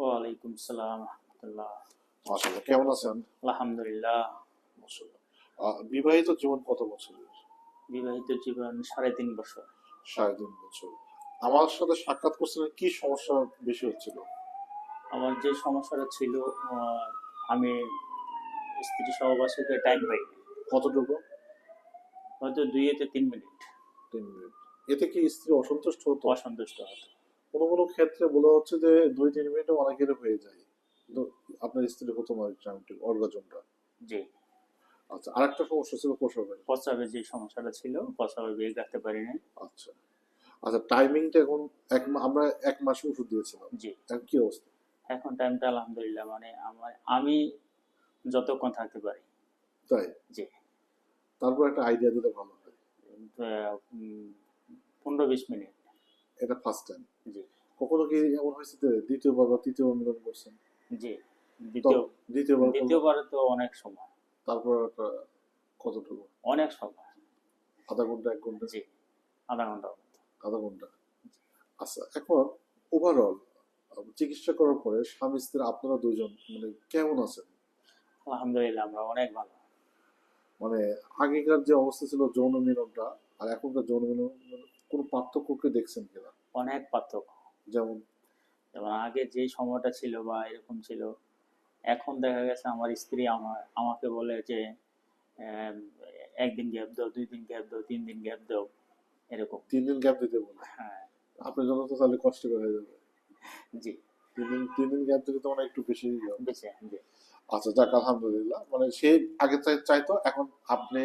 ওয়ালাইকুম সালাম রাহমাতুল্লাহ। মাশাআল্লাহ, কেমন আছেন? আলহামদুলিল্লাহ। মাশাআল্লাহ। বিবাহিত জীবন কত বছরের? বিবাহিত জীবন 3.5 বছর। 3.5 বছর। আমার সাথে সাক্ষাৎ করছিলেন, কি সমস্যা বেশি হচ্ছিল? আমার যে সমস্যাটা ছিল, আমি স্ত্রী সহবাসে টাইম পাই না। কতটুকু? হয়তো 2 থেকে 3 মিনিট। 3 মিনিট। এতে কি স্ত্রী অসন্তুষ্ট হতো? অসন্তুষ্ট হতো। কোনো কোনো ক্ষেত্রে বলা হচ্ছে যে 2-3 মিনিটে অনেকের হয়ে যায়, কিন্তু আপনার স্ত্রী হতো না অর্গাজমটা। জি। আচ্ছা, আরেকটা সমস্যা ছিল প্রসবের। প্রস্রাবের যে সমস্যাটা ছিল, প্রস্রাবে বেগ রাখতে পারি না। আচ্ছা আচ্ছা, টাইমিংটা এখন আমরা 1 মাস ওষুধ দিয়েছিলাম, জি। এখন কি অবস্থা? এখন টাইমটা আলহামদুলিল্লাহ, মানে আমি যতক্ষণ থাকতে পারি। তাই? জি। তারপর একটা আইডিয়া দিলে ভালো হয়। 15-20 মিনিট। এটা ফার্স্ট টাইম। জি। কখনো কি এমন হয়েছে যে দ্বিতীয়বার বা তৃতীয়বার মিলন করছেন? জি। দ্বিতীয়বার দ্বিতীয়বারে তো অনেক সময়। তারপর একটা কতটুকু? অনেক সময়। আধা ঘন্টা, 1 ঘন্টা? জি। আধা ঘন্টার মতো। আধা ঘন্টা। আচ্ছা, এখন ওভারঅল চিকিৎসা করার পরে স্বামী স্ত্রী আপনারা দুজন মানে কেমন আছেন? আলহামদুলিল্লাহ, আমরা অনেক ভালো। মানে আগেকার যে অবস্থা ছিল যৌন মিলনটা আর এখনকার যৌন মিলন, কোনো পার্থক্য কি দেখছেন কিনা? অনেক পার্থক্য। যেমন? যেমন আগে যে সময়টা ছিল বা এরকম ছিল, এখন দেখা গেছে আমার স্ত্রী আমাকে বলে যে আহ, 1 দিন গ্যাপ দাও, 2 দিন গ্যাপ দাও, 3 দিন গ্যাপ দাও, এরকম। 3 দিন গ্যাপ দিতে বলে? হ্যাঁ। আপনার জন্য তো তাহলে কষ্টকর হয়ে যাবে। জি। 3 দিন গ্যাপ দিলে তো মানে একটু বেশি যাবে। বেশি। জি। আচ্ছা, যাক আলহামদুলিল্লাহ, মানে সে আগে চাইতো, এখন আপনি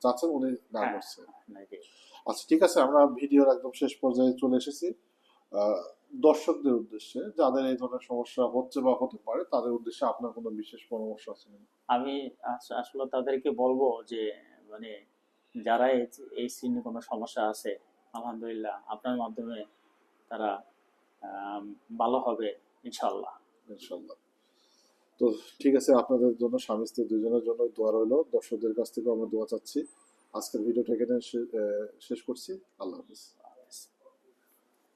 চাচ্ছেন, উনি না হ্যাঁ। করছে। জি। আচ্ছা, ঠিক আছে, আমরা ভিডিওর একদম শেষ পর্যায়ে চলে এসেছি। দর্শকদের উদ্দেশ্যে যাদের এই ধরনের সমস্যা হচ্ছে বা হতে পারে, তাদের উদ্দেশ্যে আপনার কোনো বিশেষ পরামর্শ আছে? আমি আসলে তাদেরকে বলবো যে, মানে যারা এই শ্রেণীর কোনো সমস্যা আছে, আলহামদুলিল্লাহ আপনার মাধ্যমে তারা ভালো হবে ইনশাল্লাহ। ইনশাল্লাহ। তো ঠিক আছে, আপনাদের জন্য, স্বামী স্ত্রী দুজনের জন্য দোয়া রইল। দর্শকদের কাছ থেকে আমরা দোয়া চাচ্ছি। আজকের ভিডিওটা এখানে শেষ করছি। আল্লাহ হাফিজ।